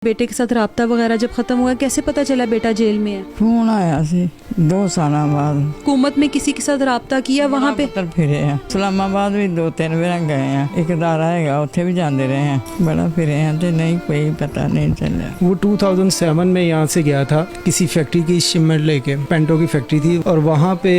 बेटे के साथ राब्ता वगैरह जब खत्म हुआ, कैसे पता चला बेटा जेल में है? फोन आया सी 2 साल बाद। हुकूमत में किसी के साथ राब्ता किया वहाँ पे? फिरे हैं इस्लामाबाद भी 2-3 बार गए हैं, एक अदारा है उत्थे भी जाते रहे हैं, बड़ा फिरे हैं तो नहीं कोई पता नहीं चला। वो 2007 में यहाँ से गया था किसी फैक्ट्री की शिपमेंट लेके, पेंटो की फैक्ट्री थी, और वहाँ पे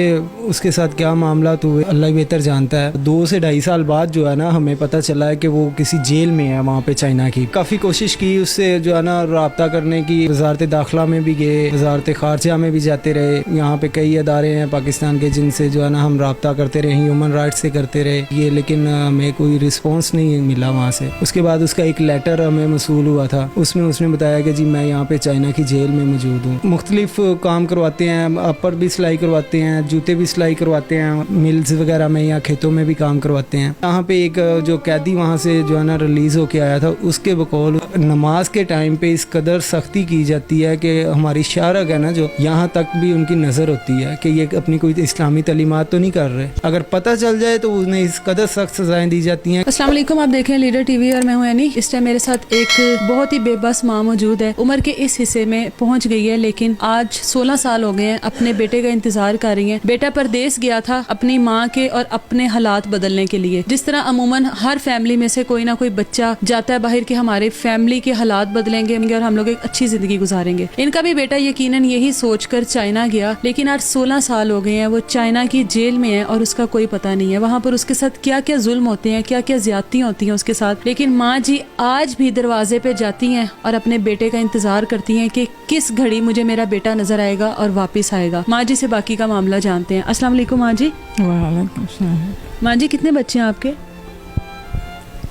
उसके साथ क्या मामला हुए अल्लाह ही बेहतर जानता है। 2 से 2.5 साल बाद जो है ना हमें पता चला है कि वो किसी जेल में है वहाँ पे चाइना की। काफ़ी कोशिश की उससे जो है ना राब्ता करने की, वजारत दाखिला में भी गए, वजारत खारजा में भी जाते रहे, यहाँ पे कई अदारे हैं पाकिस्तान के जिनसे जो है ना हम राब्ता करते रहे, ह्यूमन राइट्स से करते रहे ये, लेकिन हमें कोई रिस्पॉन्स नहीं मिला वहाँ से। उसके बाद उसका एक लेटर हमें मसूल हुआ था, उसमें उसने बताया कि जी मैं यहाँ पे चाइना की जेल में मौजूद हूँ। मुख्तलिफ काम करवाते हैं, अपर भी सिलाई करवाते हैं, जूते भी सिलाई करवाते हैं, मिल्स वगैरह में या खेतों में भी काम करवाते हैं। यहाँ पे एक जो कैदी वहाँ से जो है ना रिलीज होके आया था, उसके बकौल नमाज के टाइम पे इस कदर सख्ती की जाती है कि हमारी शारक है ना जो, यहाँ तक भी उनकी नज़र होती है कि ये अपनी कोई इस्लामी तालीमात तो नहीं कर रहे। अगर पता चल जाए तो उन्हें इस कदर सख्त सजाएं दी जाती हैं। अस्सलाम वालेकुम, आप देख रहे हैं लीडर टीवी और मैं हूं एनी। इस टाइम मेरे साथ एक बहुत ही बेबस माँ मौजूद है। उम्र के इस हिस्से में पहुंच गई है, लेकिन आज 16 साल हो गए हैं, अपने बेटे का इंतजार कर रही है। बेटा परदेश गया था अपनी माँ के और अपने हालात बदलने के लिए। जिस तरह अमूमन हर फैमिली में से कोई ना कोई बच्चा जाता है बाहर कि हमारे फैमिली के हालात बदलेंगे और हम लोग एक अच्छी जिंदगी गुजारेंगे। इनका भी बेटा यकीनन यही सोचकर चाइना गया, लेकिन आज 16 साल हो गए हैं, वो चाइना की जेल में है और उसका कोई पता नहीं है वहाँ पर उसके साथ क्या क्या जुल्म होते हैं, क्या क्या ज्यादतियां होती हैं उसके साथ। लेकिन माँ जी आज भी दरवाजे पे जाती हैं और अपने बेटे का इंतजार करती हैं कि किस घड़ी मुझे मेरा बेटा नजर आएगा और वापिस आएगा। माँ जी से बाकी का मामला जानते हैं। अस्सलाम वालेकुम माँ जी। वालेकुम सलाम। माँ जी कितने बच्चे हैं आपके?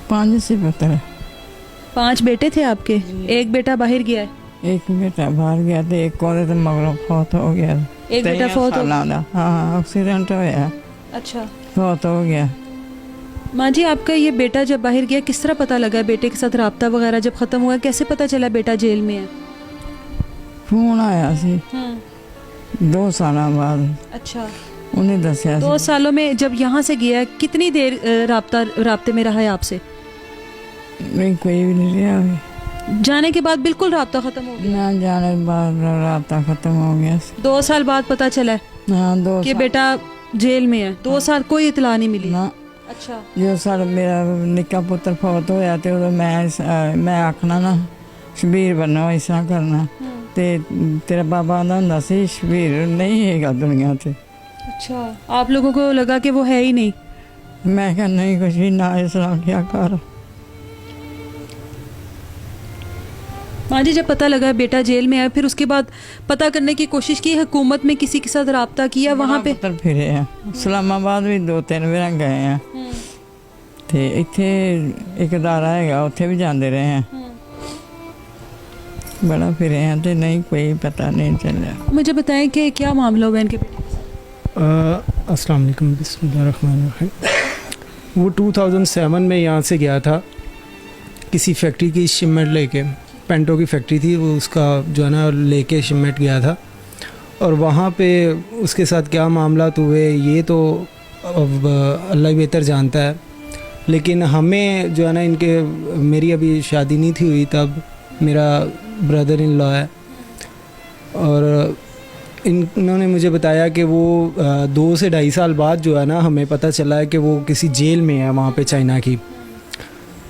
5 से पता है। 5 बेटे थे आपके? एक बेटा बाहर गया है? एक बेटा बाहर गया था, एक को तो मगर फौत हो गया। एक बेटा फौत हो गया? हाँ एक्सीडेंट होया। अच्छा, फौत हो गया। माँ जी आपका ये बेटा जब बाहर गया किस तरह पता लगा? बेटे के साथ राब्ता वगैरह जब खत्म हुआ, कैसे पता चला बेटा जेल में है? फोन आया सी 2 साल बाद। अच्छा, उन्हें दसिया 2 सालों में जब यहाँ से गया कितनी देर राब्ते में रहा है आपसे? नहीं कोई भी नहीं रहा। जाने के बाद बिल्कुल राब्ता खत्म हो गया? ना जाने के बाद राब्ता खत्म हो गया। 2 साल बाद पता चला हाँ 2 कि बेटा जेल में है? 2 साल कोई इतला नहीं मिली? ना। अच्छा, जो सर मेरा निक्का पुत्र फौत होया ते उदों मैं आखना ना शबीर बनना, इस तरह करना ते तेरा बाबा आंदा हुंदा सी शबीर नहीं हैगा दुनिया ते। अच्छा, आप लोगों को लगा कि वो है ही नहीं? मैं क्या नहीं कुछ भी ना, इस तरह क्या कर। माँ जी जब पता लगा बेटा जेल में है, फिर उसके बाद पता करने की कोशिश की, हुकूमत में किसी के साथ राब्ता किया वहाँ पे? पुत्र फिरे हैं इस्लामाबाद भी 2-3 बार गए हैं ते इत्थे एक अदारा है उत्थे भी जाते रहे हैं, बड़ा फिरे हैं तो नहीं कोई पता नहीं चला। मुझे बताएं कि क्या मामला हुआ इनके बेटे? अस्सलाम वालेकुम, बिस्मिल्लाहिर्रहमानिर्रहीम। वो 2007 में यहाँ से गया था किसी फैक्ट्री की शिपमेंट लेके, पेंटो की फैक्ट्री थी, वो उसका जो है ना लेके शिपमेंट गया था, और वहाँ पे उसके साथ क्या मामला हुए ये तो अब अल्लाह ही बेहतर जानता है। लेकिन हमें जो है ना इनके, मेरी अभी शादी नहीं थी हुई तब, मेरा ब्रदर इन लॉ है, और इन्होंने मुझे बताया कि वो 2 से 2.5 साल बाद जो है ना हमें पता चला है कि वो किसी जेल में है वहाँ पे चाइना की।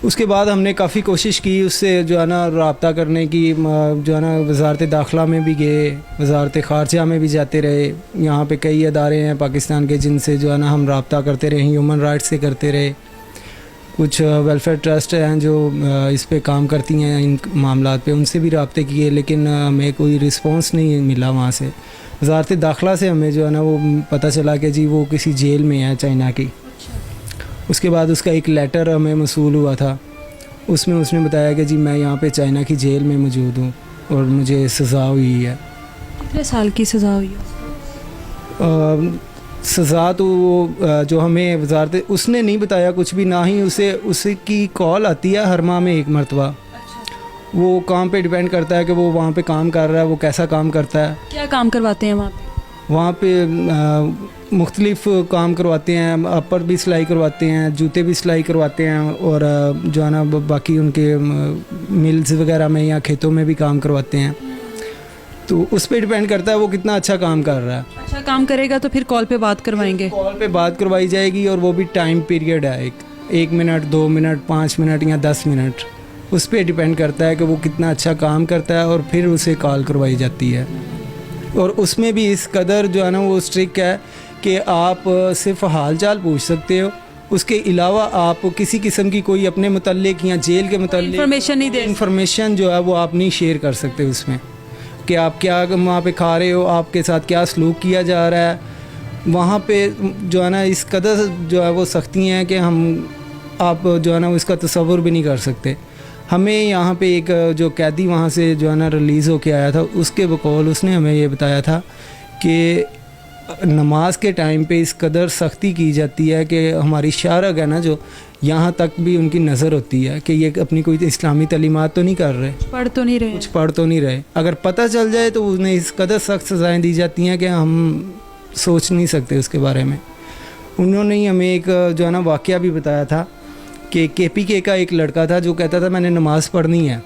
उसके बाद हमने काफ़ी कोशिश की उससे जो है ना राब्ता करने की, जो है ना वजारत दाखिला में भी गए, वजारत खारजा में भी जाते रहे, यहाँ पे कई अदारे हैं पाकिस्तान के जिनसे जो है ना हम राब्ता करते रहे, ह्यूमन राइट्स से करते रहे। कुछ वेलफेयर ट्रस्ट हैं जो इस पे काम करती हैं इन मामलात पे, उनसे भी राब्ते किए, लेकिन हमें कोई रिस्पॉन्स नहीं मिला वहाँ से। वजारत दाखिला से हमें जो है ना वो पता चला कि जी वो किसी जेल में है चाइना की। उसके बाद उसका एक लेटर हमें मसूल हुआ था, उसमें उसने बताया कि जी मैं यहाँ पे चाइना की जेल में मौजूद हूँ और मुझे सज़ा हुई है। कितने साल की सज़ा हुई है? सज़ा तो वो जो हमें वजारत, उसने नहीं बताया कुछ भी, ना ही उसकी कॉल आती है हर माह में 1 मरतबा। वो काम पे डिपेंड करता है कि वो वहाँ पे काम कर रहा है, वो कैसा काम करता है। क्या काम करवाते हैं वहाँ पे? वहाँ पे मुख्तलिफ़ काम करवाते हैं, अपर भी सिलाई करवाते हैं, जूते भी सिलाई करवाते हैं, और जो है ना बाकी उनके मिल्स वगैरह में या खेतों में भी काम करवाते हैं। तो उस पर डिपेंड करता है वो कितना अच्छा काम कर रहा है। अच्छा काम करेगा तो फिर कॉल पे बात करवाएंगे। कॉल पे बात करवाई जाएगी, और वो भी टाइम पीरियड है, एक मिनट, 2 मिनट, 5 मिनट या 10 मिनट, उस पर डिपेंड करता है कि वो कितना अच्छा काम करता है, और फिर उसे कॉल करवाई जाती है। और उसमें भी इस कदर जो है ना वो स्ट्रिक्ट है कि आप सिर्फ हाल चाल पूछ सकते हो, उसके अलावा आप किसी किस्म की कोई अपने मुतल्लिक या जेल के मुतल्लिक इन्फॉर्मेशन नहीं दे। इन्फॉर्मेशन जो है वो आप नहीं शेयर कर सकते उसमें, कि आप क्या वहाँ पे खा रहे हो, आपके साथ क्या सलूक किया जा रहा है। वहाँ पे जो है ना इस कदर जो है वो सख्ती हैं कि आप जो है ना इसका तसव्वुर भी नहीं कर सकते। हमें यहाँ पे एक जो कैदी वहाँ से जो है ना रिलीज़ होके आया था, उसके बकौल उसने हमें ये बताया था कि नमाज के टाइम पे इस कदर सख्ती की जाती है कि हमारी शारग है ना जो, यहाँ तक भी उनकी नज़र होती है कि ये अपनी कोई इस्लामी तालीमात तो नहीं कर रहे, पढ़ तो नहीं रहे, कुछ पढ़ तो नहीं रहे। अगर पता चल जाए तो उन्हें इस कदर सख्त सज़ाएँ दी जाती हैं कि हम सोच नहीं सकते उसके बारे में। उन्होंने ही हमें एक जो है ना वाक़या भी बताया था कि KPK का एक लड़का था जो कहता था मैंने नमाज़ पढ़नी है,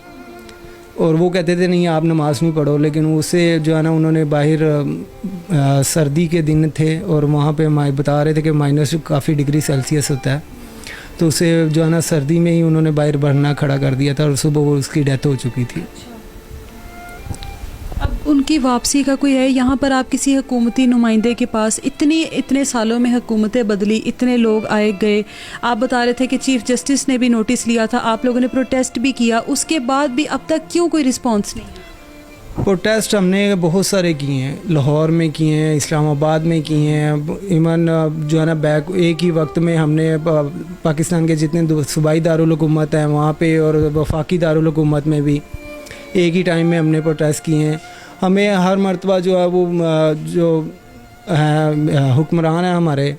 और वो कहते थे नहीं आप नमाज़ नहीं पढ़ो, लेकिन उसे जो है ना उन्होंने बाहर सर्दी के दिन थे और वहाँ पे बता रहे थे कि माइनस काफ़ी डिग्री सेल्सियस होता है, तो उसे जो है ना सर्दी में ही उन्होंने बाहर भरना खड़ा कर दिया था, और सुबह वो उसकी डेथ हो चुकी थी। अब उनकी वापसी का कोई है यहाँ पर? आप किसी हुकूमती नुमाइंदे के पास, इतने सालों में हुकूमतें बदली, इतने लोग आए गए, आप बता रहे थे कि चीफ जस्टिस ने भी नोटिस लिया था, आप लोगों ने प्रोटेस्ट भी किया, उसके बाद भी अब तक क्यों कोई रिस्पांस नहीं? प्रोटेस्ट हमने बहुत सारे किए हैं, लाहौर में किए हैं, इस्लामाबाद में किए हैं, इवन जो है ना बैक एक ही वक्त में हमने पाकिस्तान के जितने सूबाई दारुल हुकूमत हैं वहाँ पे और वफाकी दारुल हुकूमत में भी एक ही टाइम में हमने प्रोटेस्ट किए हैं। हमें हर मरतबा जो है वो जो हुक्मरान हैं हमारे,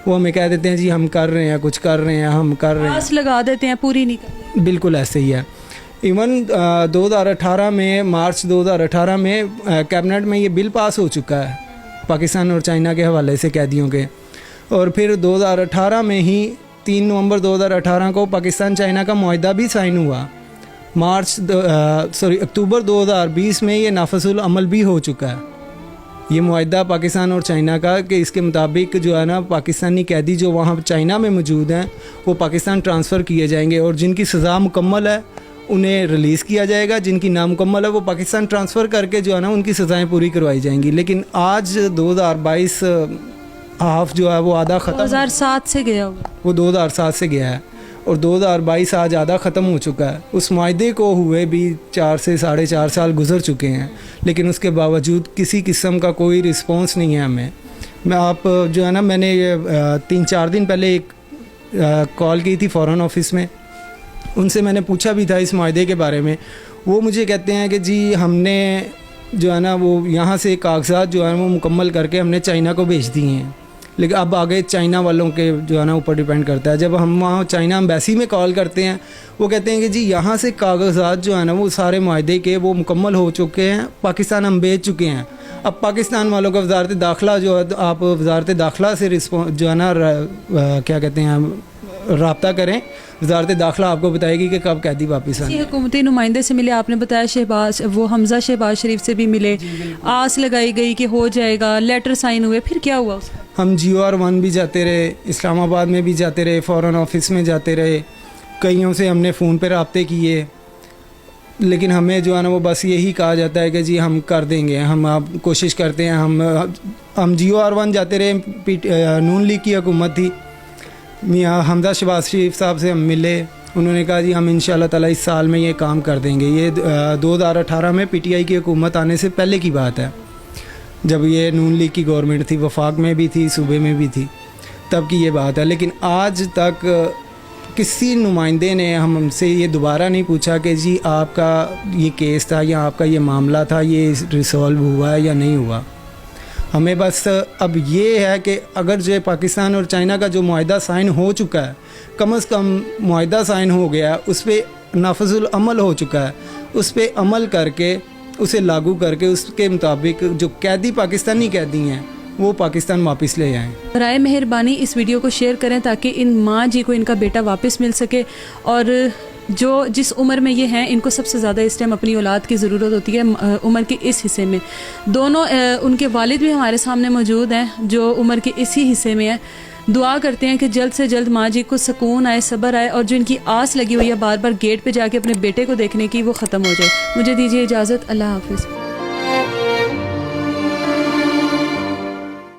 वो हमें कह देते हैं जी हम कर रहे हैं, कुछ कर रहे हैं, हम कर रहे हैं, आस लगा देते हैं, पूरी नहीं करते। बिल्कुल ऐसे ही है। इवन 2018 में, मार्च 2018 में कैबिनेट में ये बिल पास हो चुका है पाकिस्तान और चाइना के हवाले से कैदियों के, और फिर 2018 में ही 3 नवंबर 2018 को पाकिस्तान चाइना का मुआहदा भी साइन हुआ। अक्टूबर 2020 में ये नाफिजुल अमल भी हो चुका है, ये मुआहदा पाकिस्तान और चाइना का, कि इसके मुताबिक जो है ना पाकिस्तानी कैदी जो वहाँ चाइना में मौजूद हैं वो पाकिस्तान ट्रांसफ़र किए जाएंगे, और जिनकी सज़ा मुकम्मल है उन्हें रिलीज़ किया जाएगा, जिनकी नामुकम्मल है वो पाकिस्तान ट्रांसफ़र करके जो है ना उनकी सज़ाएँ पूरी करवाई जाएंगी। लेकिन आज 2022 हाफ जो है वो आधा ख़त्म, 2007 से गया होगा, वो 2007 से गया है, और 2022 आज आधा ख़त्म हो चुका है। उस मुआहदे को हुए भी 4 से 4.5 साल गुजर चुके हैं, लेकिन उसके बावजूद किसी किस्म का कोई रिस्पॉन्स नहीं है हमें। मैं आप जो है ना, मैंने 3-4 दिन पहले एक कॉल की थी फ़ॉरेन ऑफिस में, उनसे मैंने पूछा भी था इस मुआहदे के बारे में। वो मुझे कहते हैं कि जी हमने जो है ना वो यहाँ से कागजात जो है वो मुकम्मल करके हमने चाइना को भेज दिए हैं, लेकिन अब आगे चाइना वालों के जो है ना ऊपर डिपेंड करता है। जब हम वहाँ चाइना एम्बेसी में कॉल करते हैं, वो कहते हैं कि जी यहाँ से कागजात जो है ना वो सारे मुआहदे के वो मुकम्मल हो चुके हैं, पाकिस्तान हम भेज चुके हैं। अब पाकिस्तान वालों का वजारत दाखिला जो है, आप वजारत दाखिला से जो है ना क्या कहते हैं रब्ता करें, वजारत दाखिला आपको बताएगी कि कब कैदी वापस आए। हुकूमती नुमाइंदे से मिले, आपने बताया शहबाज, वो हमजा शहबाज शरीफ से भी मिले, आस लगाई गई कि हो जाएगा, लेटर साइन हुए, फिर क्या हुआ उसका? हम GOR1 भी जाते रहे, इस्लामाबाद में भी जाते रहे, फ़ॉरेन ऑफिस में जाते रहे, कईयों से हमने फ़ोन पर रब्ते किए, लेकिन हमें जो है ना वो बस यही कहा जाता है कि जी हम कर देंगे, हम आप कोशिश करते हैं। हम GOR1 जाते रहे, नून लीग की हुकूमत थी, मियाँ हमजा शहबाज शरीफ साहब से हम मिले, उन्होंने कहा जी हम इंशाल्लाह ताला इस साल में ये काम कर देंगे। ये 2018 में PTI की हुकूमत आने से पहले की बात है, जब ये नून लीग की गवर्नमेंट थी, वफाक में भी थी, सूबे में भी थी, तब की ये बात है। लेकिन आज तक किसी नुमाइंदे ने हमसे ये दोबारा नहीं पूछा कि जी आपका ये केस था या आपका ये मामला था, ये रिसॉल्व हुआ है या नहीं हुआ। हमें बस अब ये है कि अगर जो पाकिस्तान और चाइना का जो मुआहदा साइन हो चुका है, कम से कम मुआहदा साइन हो गया, उस पर नाफिजुल अमल हो चुका है, उस पर अमल करके उसे लागू करके उसके मुताबिक जो कैदी पाकिस्तानी कैदी हैं वो पाकिस्तान वापस ले आएँ। बराए मेहरबानी इस वीडियो को शेयर करें ताकि इन माँ जी को इनका बेटा वापस मिल सके, और जो जिस उम्र में ये हैं इनको सबसे ज़्यादा इस टाइम अपनी औलाद की ज़रूरत होती है उम्र के इस हिस्से में। दोनों उनके वालिद भी हमारे सामने मौजूद हैं जो उम्र के इसी हिस्से में है। दुआ करते हैं कि जल्द से जल्द माँ जी को सुकून आए, सब्र आए, और जो इनकी आस लगी हुई है बार बार गेट पे जाके अपने बेटे को देखने की, वो ख़त्म हो जाए। मुझे दीजिए इजाज़त। अल्लाह हाफिज़।